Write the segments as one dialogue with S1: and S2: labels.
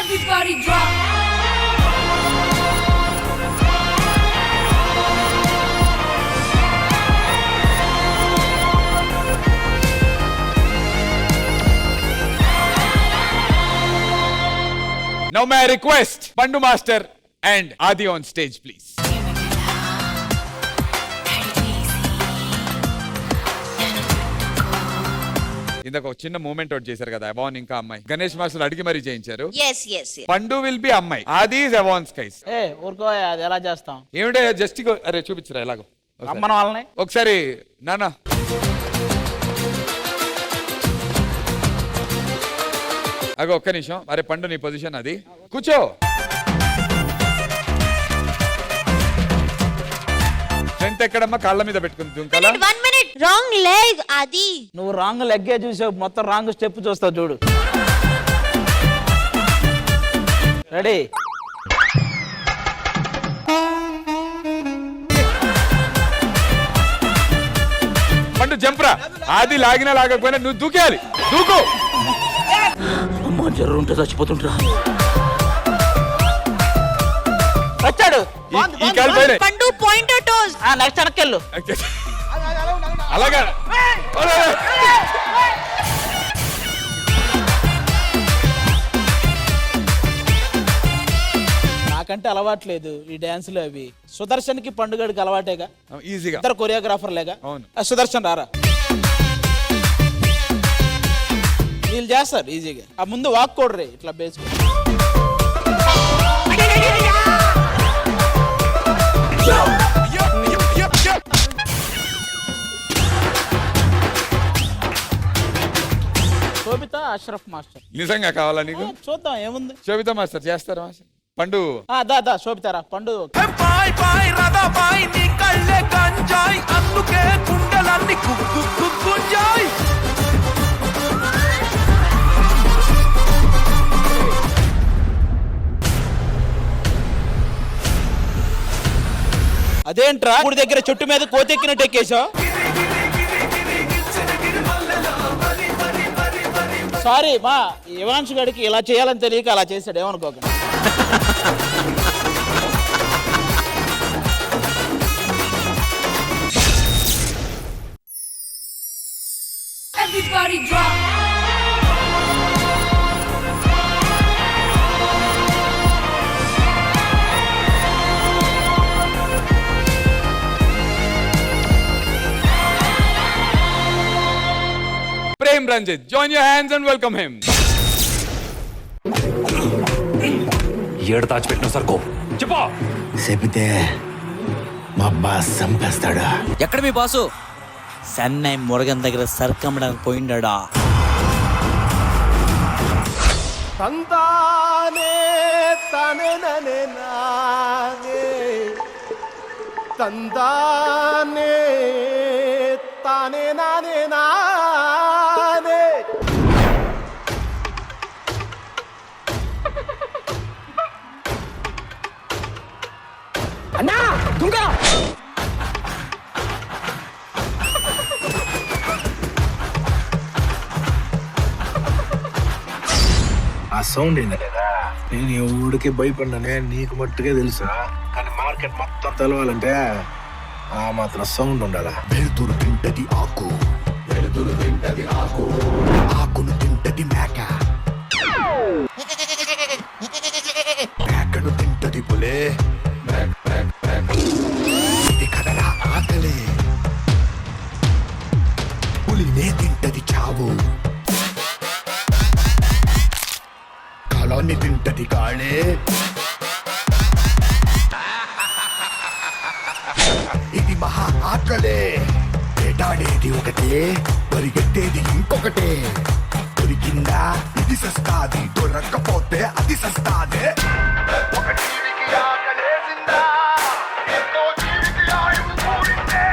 S1: Everybody drop.
S2: Now may I request Pandu Master and Adi on stage, please. ఇందాక ఒక చిన్న moment out చేశారు కదా అవాన్ ఇంకా అమ్మాయి గణేష్ మాస్టర్ అడిగి మరీ చేయించారు. పండు విల్ బి అమ్మాయి, ఆది ఇస్ అవాన్ స్కైస్.
S3: ఊరుకో, అది ఎలా చేస్తాం?
S2: ఏమిటే జస్ట్ అరే చూపించరా ఎలాగో
S3: మన వాళ్ళని
S2: ఒకసారి నానా. అగో ఒక్క నిమిషం, అరే పండు నీ పొజిషన్ అది, కూర్చో. స్ట్రెంత్ ఎక్కడమ్మా? కాళ్ళ మీద పెట్టుకుంది దుంకలా.
S4: రాంగ్ లెగ్ అది.
S3: నువ్వు రాంగ్ లెగ్గే చూసావు, మొత్తం రాంగ్ స్టెప్ చూస్తావు చూడు. రెడీ?
S2: పండు జంప్రా. ఆది లాగినా లాగకపోయినా నువ్వు దూకేయాలి, దూకు.
S3: అమ్మా జర్రు ఉంటే చచ్చిపోతుంటా. వచ్చాడు
S2: ఈ కాలు పైన.
S4: పండు పాయింటర్ టోస్.
S3: నెక్స్ట్ వెనక్కెళ్ళు.
S2: అలాగా
S3: నాకంటే అలవాట్లేదు ఈ డాన్సులు అవి. సుదర్శన్ కి పండుగడికి అలవాటేగా,
S2: ఈజీగా.
S3: ఇద్దరు కొరియోగ్రాఫర్ లేగా.
S2: అవును.
S3: సుదర్శన్ రారా, వీళ్ళు చేస్తారు ఈజీగా. ఆ ముందు వాక్ కొడరే ఇట్లా బేసుకో. శోభిత అష్రఫ్ మాస్టర్.
S2: నిజంగా కావాలా నీకు?
S3: చూద్దాం ఏముంది.
S2: శోభిత మాస్టర్ చేస్తారా మాస్టర్? పండు
S3: దా శోభితారా పండు. అదేంట్రా గుడి దగ్గర చుట్టు మీద కోతెక్కినట్టు ఎక్కేశావు? సారీ మా ఇవాన్ష్ గడికి ఇలా చేయాలని తెలియక అలా చేశాడు, ఏమనుకోకండి.
S1: Everybody drop.
S2: Prem Ranjit, join your hands and welcome him.
S5: ఏడు దాచిపెట్టిన సర్కో చెప్పా.
S6: చెబితే మా బాస్ చంపేస్తాడా?
S7: ఎక్కడ మీ బాసు? సన్నై మురగన్ దగ్గర సర్కమ్మడానికి పోయిండా?
S6: తందానే తనే ననే నానే తందానే తానే నానే నానే. అన్నా దుంగ ఆ సౌండ్ ఏందా లేదా? నేను ఎవడికి భయపడినానే, నీకు మట్టుకే తెలుసా. కానీ మార్కెట్ మొత్తం తెలవాలంటే ఆ మాత్రం సౌండ్ ఉండాలా. వెలుతురు తింటది ఆకు, వెలుతురు తింటది ఆకు, ఆకును తింటది మేక, మేకను తింటది పులే, ఇది కదలా ఆకలే, పులినే తింటది చావు, కాలాన్ని తింటది కాళే, ఇది మహా ఆటలే. వేటాడేది ఒకటే, పరిగెట్టేది ఇంకొకటే. దొరికిందా ఇది సస్తాది, దొరక్కపోతే అది సస్తాదే. ఒక జీవికి ఆకలేసిందా, ఇంకో జీవికి ఆయువు కూడిందే.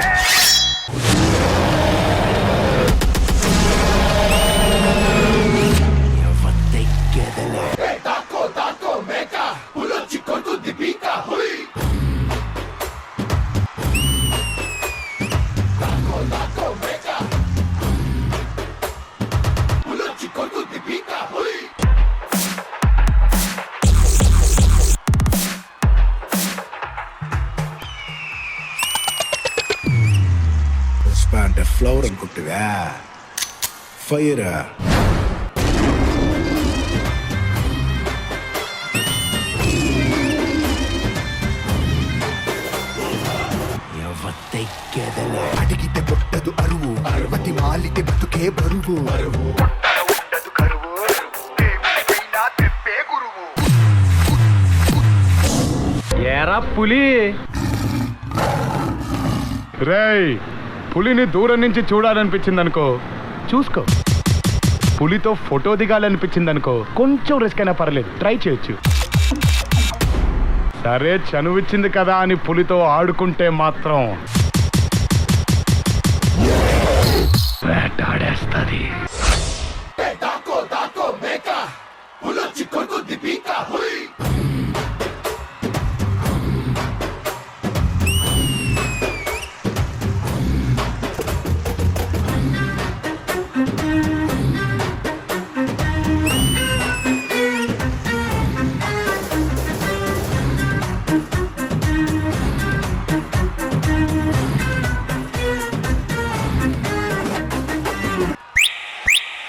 S6: ఎవద్దెక్కేదలే. తాకో తాకో మేక, పులొచ్చి కొడుతుంది పీక. హుయ్ యా ఫైర్.
S1: అడిగితే పుట్టదు అరువు అరవతి మాలితే బతుకే బరువు ఉండదు కరువు దేవుడిపైనా తెప్పే గురువు.
S8: ఏరా పులి రేయ్, పులిని దూరం నుంచి చూడాలనిపించింది అనుకో, చూసుకో. పులితో ఫోటో దిగాలనిపించింది అనుకో, కొంచెం రిస్క్ అయినా పర్లేదు, ట్రై చేయొచ్చు. సరే చనువిచ్చింది కదా అని పులితో ఆడుకుంటే మాత్రం వేటాడేస్తుంది.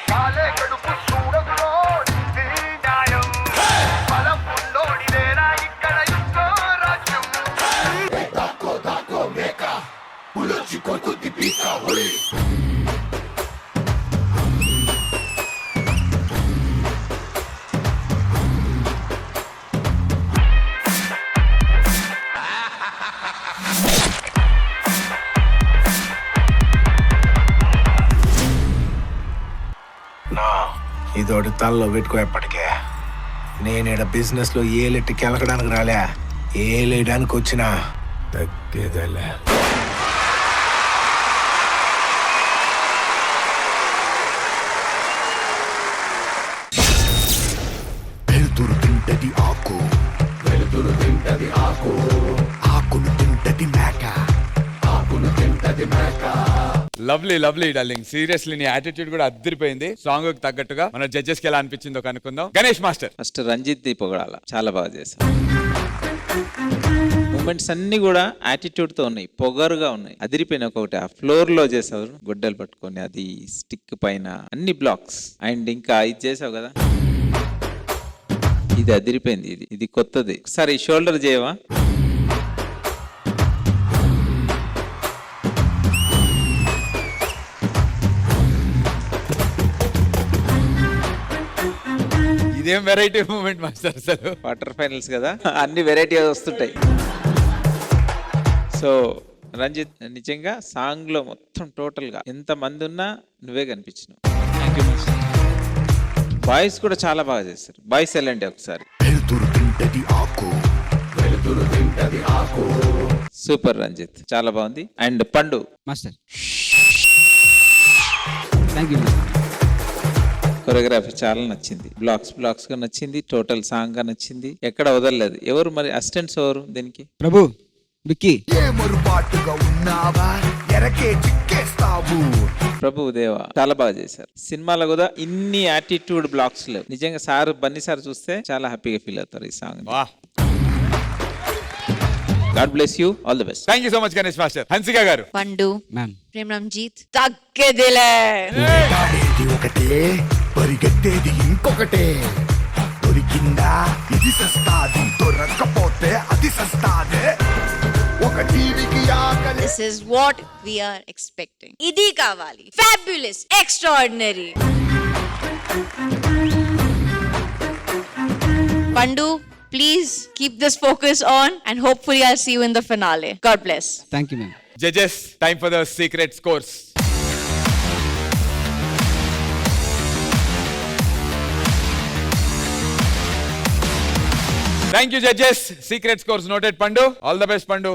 S1: కాలే కడుపు చూడదులో ఇది న్యాయం. బలం ఉన్నోడిదేనా ఇక్కడ ఇంకో రాజ్యం. దాకో దాకో మేక పులొచ్చి కొరుకుద్ది పీక హుయ్.
S6: ఇదోటి తలలో పెట్టుకో ఎప్పటికే. నేనేడ బిజినెస్ లో ఏలెట్టి కెలకడానికి రాలే, ఏలేయడానికి వచ్చినా తగ్గేదలే.
S1: వెలుతురు తింటది ఆకు వెలుతురు తింటది ఆకు ఆకును తింటది మేక ఆకును తింటది మేక.
S2: లవ్లీ లవ్లీ డార్లింగ్, సీరియస్లీ నీ యాటిట్యూడ్ కూడా అద్దరిపోయింది. సాంగ్ కి తగ్గట్టుగా మన జడ్జెస్ కి ఎలా అనిపించిందో కనుక్కుందాం. గణేష్ మాస్టర్.
S9: ఫస్ట్ రంజిత్ ది పొగడాల, చాలా బాగా చేశారు. మూమెంట్స్ అన్ని కూడా యాటిట్యూడ్ తో ఉన్నాయి, పొగరుగా ఉన్నాయి, అదిరిపోయిన. ఒకటి ఆ ఫ్లోర్ లో చేసావు, గొడ్డలు పట్టుకొని అది స్టిక్ పైన అన్ని బ్లాక్స్. అండ్ ఇంకా ఇది చేసావు కదా, ఇది అదిరిపోయింది. ఇది కొత్తది. ఒకసారి షోల్డర్ చేయవా?
S2: ఇదేం వెరైటీ మూమెంట్ మాస్టర్ అసలు.
S9: క్వార్టర్ ఫైనల్స్ కదా, అన్ని వెరైటీ వస్తుంటాయి. సో రంజిత్, నిజంగా సాంగ్ లో మొత్తం టోటల్ గా ఎంత మంది ఉన్నా నువ్వే కనిపించినావు. బాయ్స్ కూడా చాలా బాగా చేస్తారు. బాయ్స్ వెళ్ళండి ఒకసారి.
S1: వెలుతురు తింటది ఆకు వెలుతురు తింటది ఆకు.
S9: సూపర్ రంజిత్, చాలా బాగుంది. అండ్ పండు
S10: మాస్టర్, థ్యాంక్ యూ.
S9: కొరియోగ్రఫీ చాలా నచ్చింది, బ్లాక్స్ గా నచ్చింది, టోటల్ సాంగ్ గా నచ్చింది, ఎక్కడ వదలలేదు. ఎవరు మరి అసిస్టెంట్స్ ఎవరు దీనికి?
S10: ప్రభు, విక్కీ.
S1: ఏ మరుపాటుగా ఉన్నావా ఎరకే చిక్కేస్తావు.
S9: ప్రభు దేవా, చాలా బాగా చేశారు. సినిమాలో కూడా ఇన్ని యాటిట్యూడ్ బ్లాక్స్ లేవు. నిజంగా సార్, బన్నీ సార్ చూస్తే చాలా హ్యాపీగా ఫీల్ అవుతారు ఈ song. God bless you, all the best.
S2: Thank you so much Ganesh master. Hansika గారు.
S4: పండు,
S10: మ్యామ్.
S4: ప్రేమ్ రంజిత్, తగ్గేదిలే.
S1: ఆడేది ఒకటే, పరిగెత్తేది ఇంకొకటే. దొరికిందా ఇది సస్తాది, దొరక్కపోతే అది సస్తాదే. ఒక జీవికి ఆకలి.
S4: This is what we are expecting. ఇది కావాలి. Fabulous, extraordinary. Pandu, please keep this focus on and hopefully I'll see you in the finale. God bless.
S10: Thank you ma'am.
S2: Judges, time for the secret scores. Thank you, judges. Secret scores noted, Pandu. All the best, Pandu.